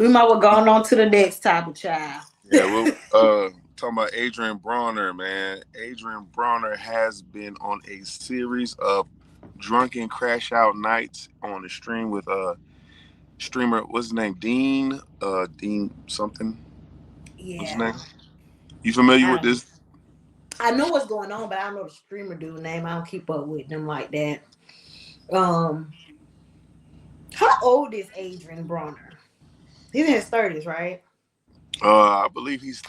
We might well go on to the next topic, child. Yeah, well, talking about Adrien Broner, man. Adrien Broner has been on a series of drunken crash out nights on the stream with streamer. What's his name? Dean something. What's his Yeah. name? You familiar with I this? I know what's going on, but I don't know the streamer dude name. I don't keep up with them like that. Um, how old is Adrien Broner? He's in his 30s, right? I believe he's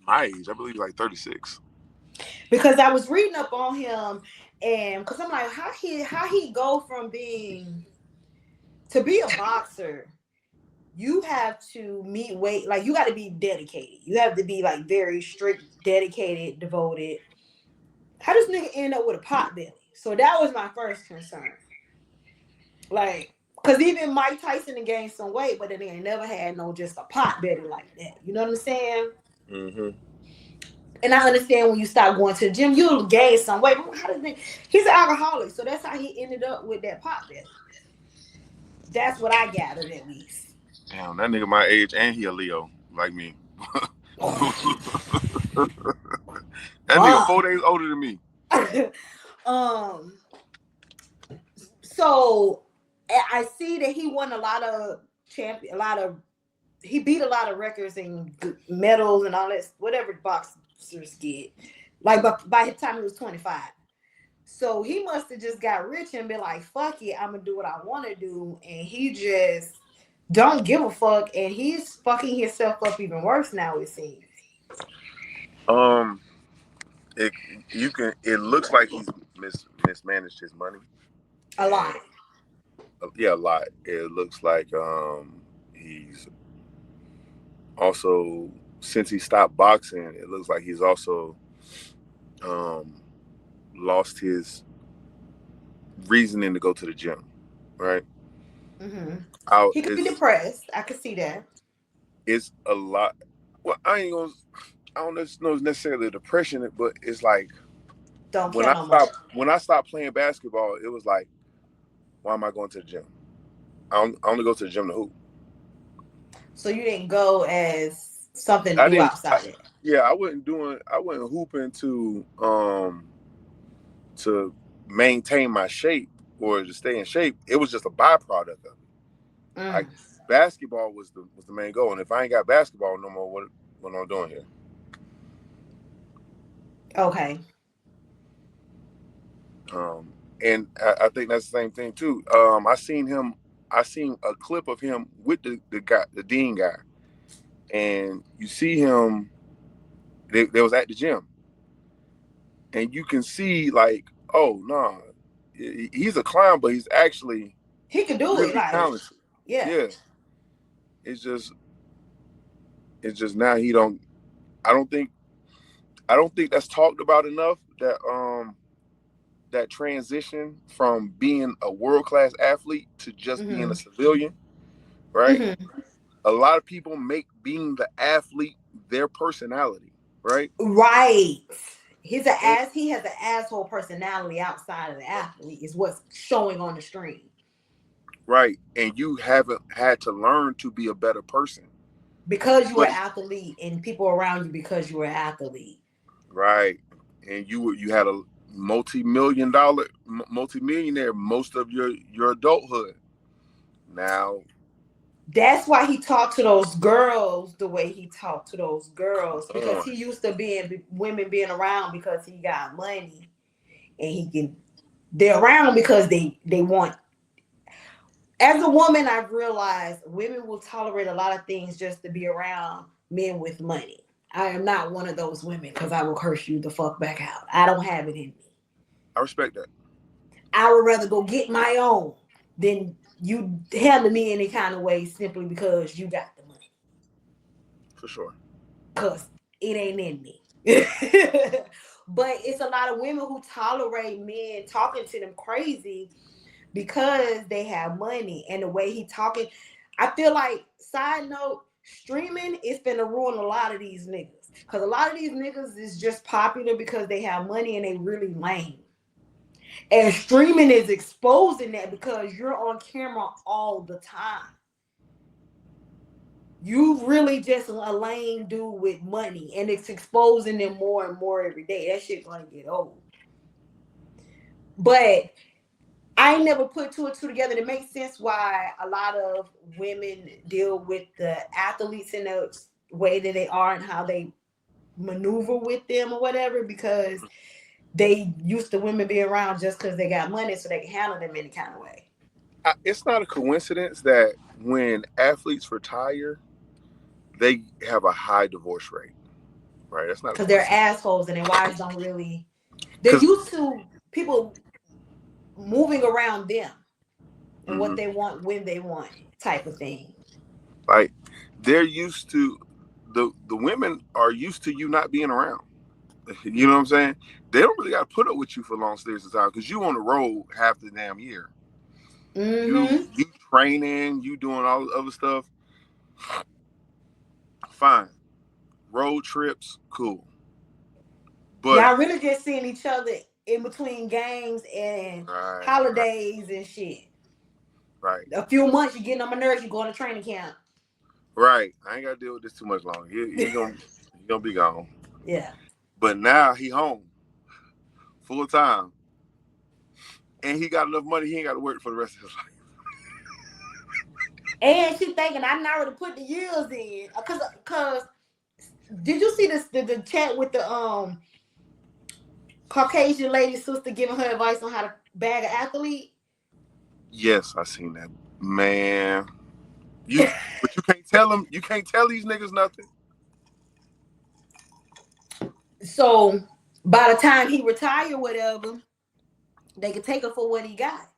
my age. I believe he's like 36. Because I was reading up on him, and because I'm like, how he go from being to be a boxer, you have to meet weight, like you got to be dedicated. You have to be like very strict, dedicated, devoted. How does nigga end up with a pot belly? So that was my first concern. Like, because even Mike Tyson gained some weight, but then he ain't never had no just a pot belly like that. You know what I'm saying? Mm-hmm. And I understand when you start going to the gym, you'll gain some weight. But how does he's an alcoholic, so that's how he ended up with that pot belly. That's what I gathered at least. Damn, that nigga my age and he a Leo like me. That nigga Fuck. 4 days older than me. um. So I see that he won a lot of he beat a lot of records and medals and all that, whatever boxers get. Like, but by the time he was 25. So he must have just got rich and been like, fuck it, I'm gonna do what I want to do. And he just don't give a fuck. And he's fucking himself up even worse now, it seems. Um, it looks like he's mismanaged his money. A lot. Yeah, a lot. It looks like he's also, since he stopped boxing, it looks like he's also lost his reasoning to go to the gym, right? Mm-hmm. He could be depressed. I could see that. It's a lot. Well, I don't know necessarily depression, but it's like don't care no more. When I stopped playing basketball, it was like, why am I going to the gym? I only go to the gym to hoop. So you didn't go as something to do outside it. Yeah, I wasn't hooping to maintain my shape or to stay in shape. It was just a byproduct of it. Like, basketball was the main goal, and if I ain't got basketball no more, what am I doing here? Okay. And I think that's the same thing too. I seen a clip of him with the Dean guy, and you see him. They was at the gym, and you can see like, oh no, he's a clown, but he's actually he could do really it. Like, talented. Yeah. It's just now he don't. I don't think that's talked about enough. That transition from being a world-class athlete to just being a civilian, right? Mm-hmm. A lot of people make being the athlete their personality, right? Right. He has an asshole personality outside of the athlete is what's showing on the stream. Right. And you haven't had to learn to be a better person. Because you were an athlete and people around you because you were an athlete. Right. And you had a multi-millionaire most of your adulthood. Now, that's why he talked to those girls the way he talked to those girls, because he used to women being around because he got money, and they're around because they want. As a woman, I've realized women will tolerate a lot of things just to be around men with money. I am not one of those women because I will curse you the fuck back out. I don't have it in me. I respect that. I would rather go get my own than you handle me any kind of way simply because you got the money. For sure. Because it ain't in me. But it's a lot of women who tolerate men talking to them crazy because they have money, and the way he talking, I feel like, side note, streaming is finna ruin a lot of these niggas, because a lot of these niggas is just popular because they have money and they really lame, and streaming is exposing that because you're on camera all the time. You really just a lame dude with money, and it's exposing them more and more every day. That shit gonna get old. But I ain't never put two and two together. It makes sense why a lot of women deal with the athletes in the way that they are and how they maneuver with them or whatever, because they used to women being around just because they got money so they can handle them any kind of way. It's not a coincidence that when athletes retire, they have a high divorce rate, right? That's not a Because they're coincidence. assholes and their wives don't really. They're Because, used to people moving around them and what mm-hmm, they want when they want it, type of thing. like, they're used to the women are used to you not being around. You know what I'm saying? They don't really got to put up with you for long periods of time because you on the road half the damn year. Mm-hmm. You training, you doing all the other stuff. Fine. Road trips, cool. But Y'all really just seeing each other in between games and right, right, holidays and shit. right, A few months, you getting on my nerves. You going to training camp. right. I ain't gotta deal with this too much longer. He gonna be gone. Yeah. But now he home full time, and he got enough money. He ain't got to work for the rest of his life. And she thinking I not already put the years in, cause did you see this the chat with the Caucasian lady sister giving her advice on how to bag an athlete? Yes, I seen that, man. You, but you can't tell them. You can't tell these niggas nothing. So by the time he retire, whatever, they can take him for what he got.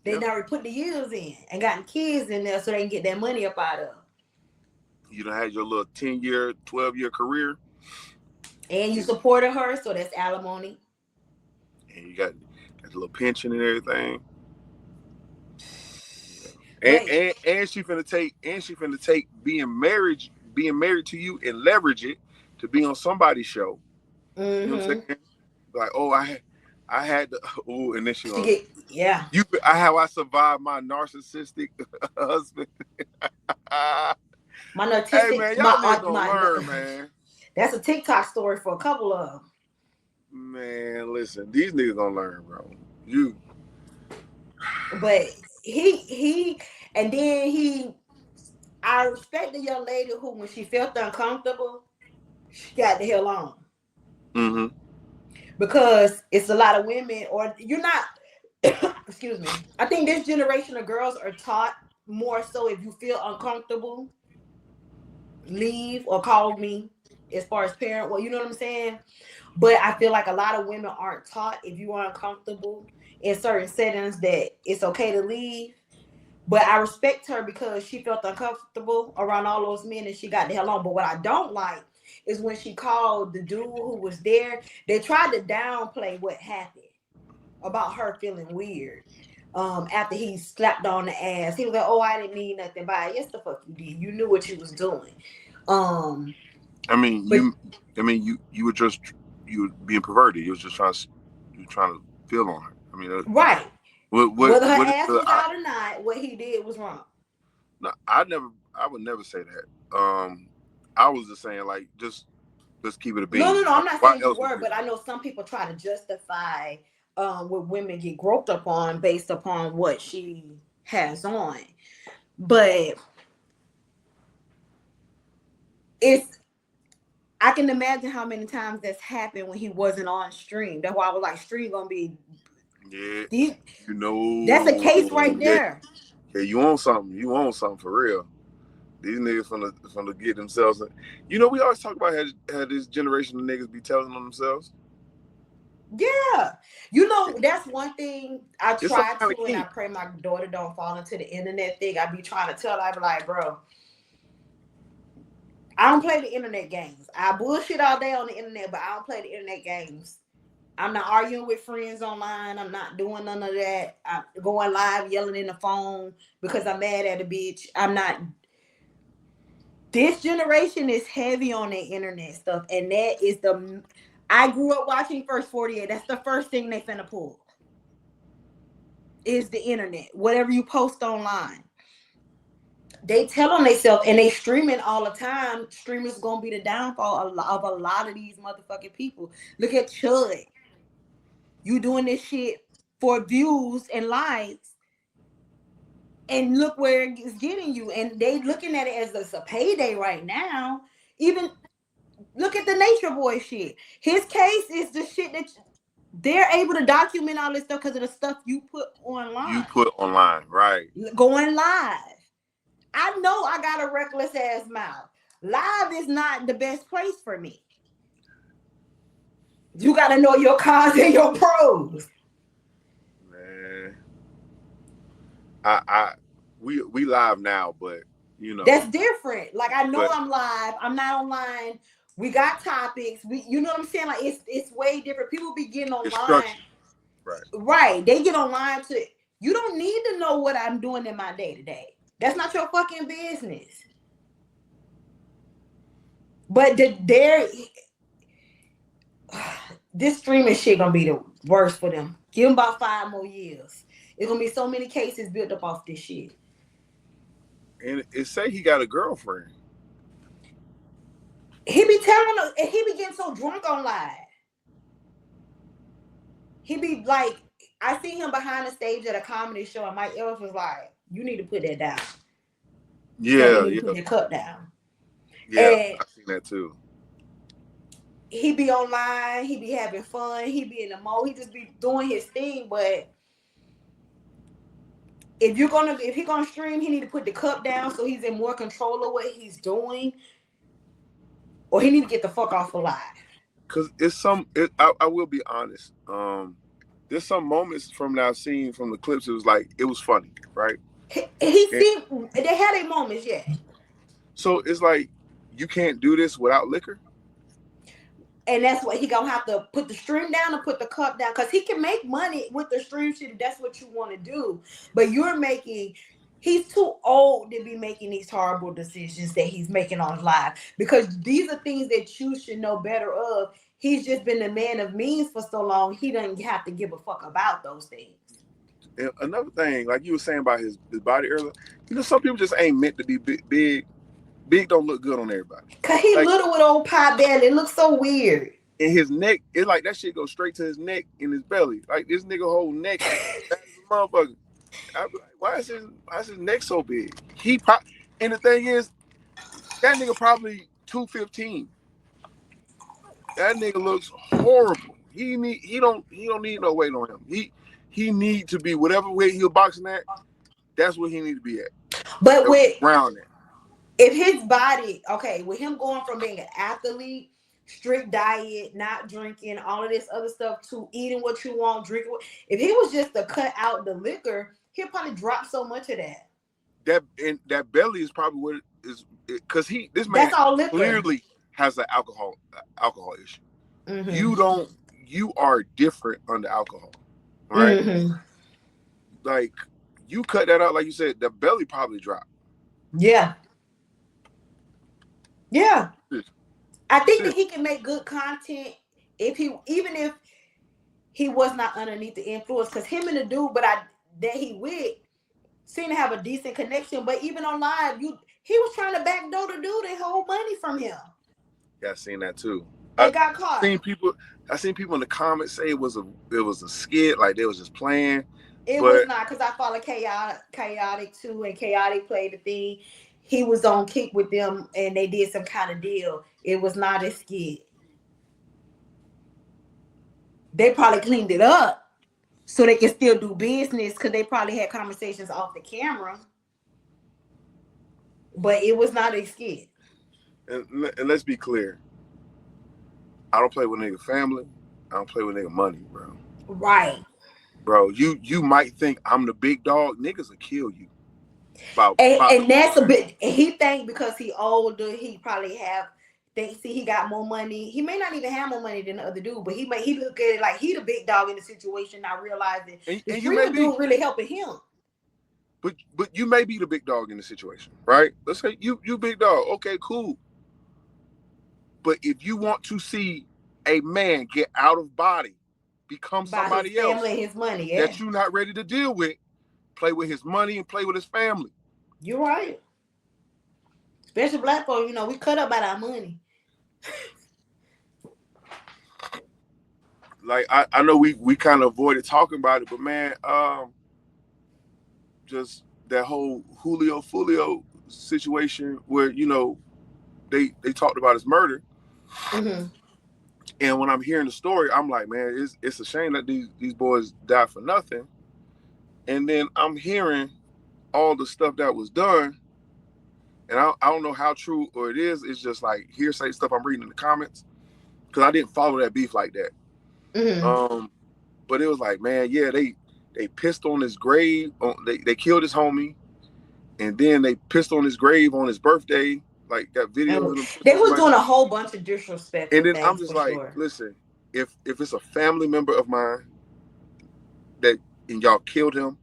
They Yep. already put the years in and gotten kids in there so they can get that money up out of them. You done had your little 10-year, 12-year career, And you supported her, so that's alimony. and you got a little pension and everything. But And she finna take being married to you and leverage it to be on somebody's show. You know what I'm mm-hmm. saying? Like, oh, I had the oh, and then she She gonna get yeah. how I survived my narcissistic husband. My Hey narcissistic man, y'all niggas gonna my learn, man. that's a TikTok story for a couple of them. Man, listen, these niggas gonna learn, bro. You But he and then he I respect the young lady who when she felt uncomfortable, she got the hell on. mm-hmm. Because it's a lot of women or you're not excuse me. I think this generation of girls are taught more so if you feel uncomfortable, leave or call me as far as parent. Well, you know what I'm saying? But I feel like a lot of women aren't taught if you are uncomfortable in certain settings that it's okay to leave. But I respect her because she felt uncomfortable around all those men and she got the hell on. But what I don't like is when she called the dude who was there, they tried to downplay what happened about her feeling weird. After he slapped on the ass, he was like, "Oh, I didn't need nothing by it." Yes, the fuck you did. You knew what you was doing. Um, I mean, but you were just you were being perverted. You were trying to feel on her. I mean, right, whether her what is ass the was out or not, what he did was wrong. no, I would never say that. I was just saying like just let's keep it a No, no, bean. no. I'm not Why saying you else would were, you? but I know some people try to justify what women get groped upon based upon what she has on. But it's I can imagine how many times that's happened when he wasn't on stream. That's why I was like, stream gonna be Yeah, these. you That's a know, case right yeah, there. yeah. You want something? You want something for real? These niggas from the get themselves. You know, we always talk about how this generation of niggas be telling on themselves. Yeah, you know that's one thing I It's some try kind of to, and I kink. pray my daughter don't fall into the internet thing. I be trying to tell her, I be like, bro, I don't play the internet games. I bullshit all day on the internet, but I don't play the internet games. I'm not arguing with friends online. I'm not doing none of that. I'm going live yelling in the phone because I'm mad at a bitch. I'm not. This generation is heavy on the internet stuff, and that is the. I grew up watching First 48. That's the first thing they finna pull. Is the internet. Whatever you post online. They tell on themselves and they streaming all the time. Streamers gonna be the downfall of a lot of these motherfucking people. Look at Chud. You doing this shit for views and likes, and look where it's getting you. And they looking at it as a payday right now. Even look at the Nature Boy shit. His case is the shit that they're able to document all this stuff because of the stuff you put You online, put online, right? going live. I know I got a reckless ass mouth. Live is not the best place for me. You got to know your cons and your pros. Man, I we live now, but you know, That's different. Like I know but I'm live. I'm not online. We got topics. You know what I'm saying? Like it's way different. People be getting it's online. structured, right? Right. They get online to. You don't need to know what I'm doing in my day to day. That's not your fucking business. But this streaming shit gonna be the worst for them. Give them about 5 more years. It's gonna be so many cases built up off this shit. And it say he got a girlfriend. He be telling us, and he be getting so drunk on live. He be like, I see him behind the stage at a comedy show, and Mike Ellis was like, "You need to put that down." So he Yeah, need to yeah, put that cup down. yeah. And I seen that too. he be online, he be having fun, he be in the mode, he just be doing his thing. But if he gonna stream, he need to put the cup down so he's in more control of what he's doing, or he need to get the fuck off of live. Cause it's I will be honest. There's some moments from that I've seen from the clips. It was like it was funny, right? He And seemed they had their moments, yeah. so it's like you can't do this without liquor. And that's what he gonna have to put the stream down and put the cup down, because he can make money with the stream shit if that's what you want to do. But he's too old to be making these horrible decisions that he's making on live, because these are things that you should know better of. He's just been a man of means for so long, he doesn't have to give a fuck about those things. And another thing, like you were saying about his body earlier, some people just ain't meant to be big. Big don't look good on everybody. Cause he Like, little with old pie belly, it looks so weird. And his neck, it's like that shit goes straight to his neck and his belly. Like this nigga whole neck, motherfucker. I be like, why is his neck so big? And the thing is, that nigga probably 215. That nigga looks horrible. He don't need no weight on him. He need to be whatever weight he's boxing at. That's what he need to be at. But around that. If his body, okay, with him going from being an athlete, strict diet, not drinking, all of this other stuff, to eating what you want, drinking. If he was just to cut out the liquor, he'll probably drop so much of that. That belly is probably what it is, because this man clearly has an alcohol issue. Mm-hmm. You are different under alcohol, right? Mm-hmm. Like you cut that out, like you said, the belly probably dropped. Yeah. Yeah. I think that he can make good content even if he was not underneath the influence, because him and the dude that he with seem to have a decent connection. But even on live, he was trying to backdoor the dude and hold money from him. Yeah, I seen that too. They got caught. I seen people in the comments say it was a skit, like they was just playing. It was not, because I follow Chaotic too, and Chaotic played the thing. He was on Kick with them, and they did some kind of deal. It was not a skit. They probably cleaned it up so they can still do business, because they probably had conversations off the camera. But it was not a skit. And let's be clear. I don't play with nigga family. I don't play with nigga money, bro. Right. Bro, you might think I'm the big dog. Niggas will kill you. And that's a bit. He think because he older, he probably he got more money. He may not even have more money than the other dude, but he look at it like he the big dog in the situation, not realizing the streamer dude really helping him. But you may be the big dog in the situation, right? Let's say you big dog. Okay, cool. But if you want to see a man get out of body, become somebody else, his money, that you're not ready to deal with, play with his money and play with his family. You're right. Especially black folks, you know, we cut up about our money. Like I know we kind of avoided talking about it, but man, just that whole Julio Foolio situation where they talked about his murder, Mm-hmm. and when I'm hearing the story, I'm like, man, it's a shame that these boys died for nothing. And then I'm hearing all the stuff that was done, and I don't know how true or it is. It's just like hearsay stuff I'm reading in the comments because I didn't follow that beef like that. Mm-hmm. But it was like, man, yeah, they pissed on his grave. They killed his homie, and then they pissed on his grave on his birthday. Like that video of them They pissing on was somebody. doing a whole bunch of And disrespectful then I'm things just for like, sure. listen, if it's a family member of mine that and y'all killed him,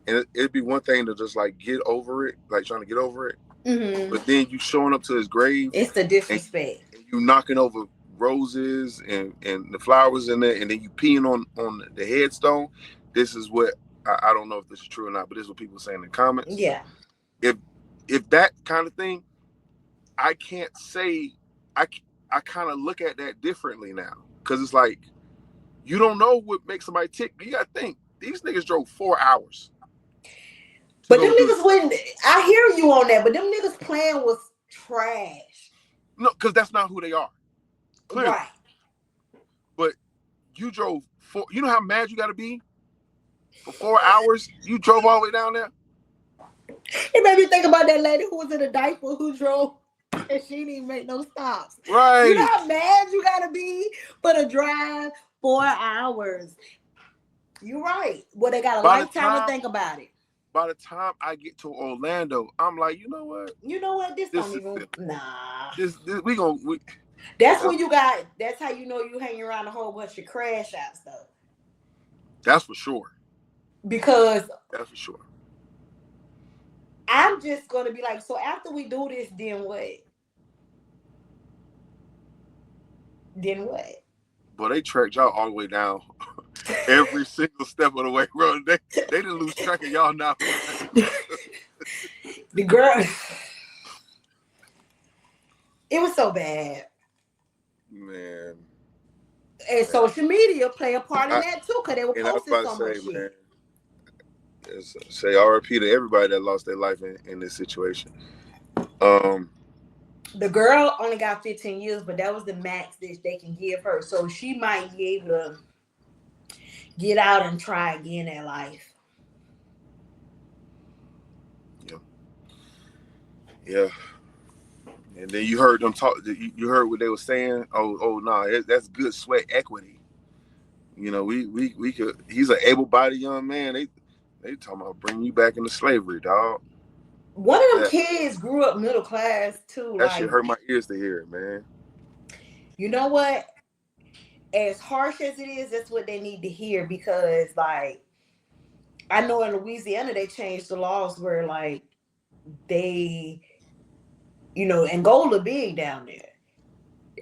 and it'd be one thing to just like get over it, like trying to get over it, Mm-hmm. but then you showing up to his grave It's the and, disrespect. and you knocking over roses and the flowers in there, and then you peeing on the headstone. This is what I don't know if this is true or not, but this is what people say in the comments. Yeah. If that kind of thing, I can't say I I kind of look at that differently now because it's like you don't know what makes somebody tick. You got to think these niggas drove 4 hours to But them go do niggas this. wouldn't. I hear you on that, but them niggas plan was trash. No, because that's not who they are, clearly. Right. But you drove four. You know how mad you got to be for 4 hours? You drove all the way down there. It made me think about that lady who was in a diaper who drove and she didn't even make no stops. Right. You know how mad you gotta be for the drive 4 hours. You're right. Well, they got a lifetime to think about it. By the time I get to Orlando, I'm like, you know what? You know what? This don't This is even. it. Nah. This we gonna. That's when you got. That's how you know you hanging around a whole bunch of crash outs though. That's for sure. Because that's for sure. I'm just gonna be like, so after we do this, then what? Then what? But they tracked y'all all the way down every single step of the way, bro. They didn't lose track of y'all now. The girl, it was so bad. Man. And social media play a part in that too, because they were posting so much shit. Man, say RIP to everybody that lost their life in this situation. The girl only got 15 years, but that was the max that they can give her. So she might be able to get out and try again in life. Yeah. And then you heard them talk. You heard what they were saying. Oh, nah, that's good sweat equity. You know, we could. He's an able-bodied young man. They talking about bringing you back into slavery, dog. One of them kids grew up middle class too. That shit hurt my ears to hear it, man. You know what? As harsh as it is, that's what they need to hear because, like, I know in Louisiana they changed the laws where, like, they, Angola big down there,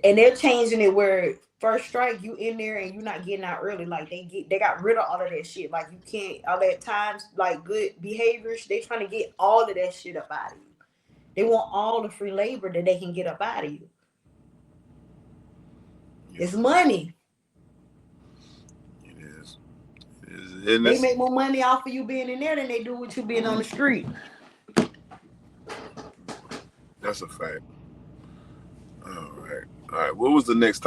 and they're changing it where first strike you in there and you're not getting out early. Like they got rid of all of that shit. Like you can't all that times like good behaviors. They trying to get all of that shit up out of you. They want all the free labor that they can get up out of you. It's money. It is. They make more money off of you being in there than they do with you being on the street. That's a fact. All right. What was the next topic?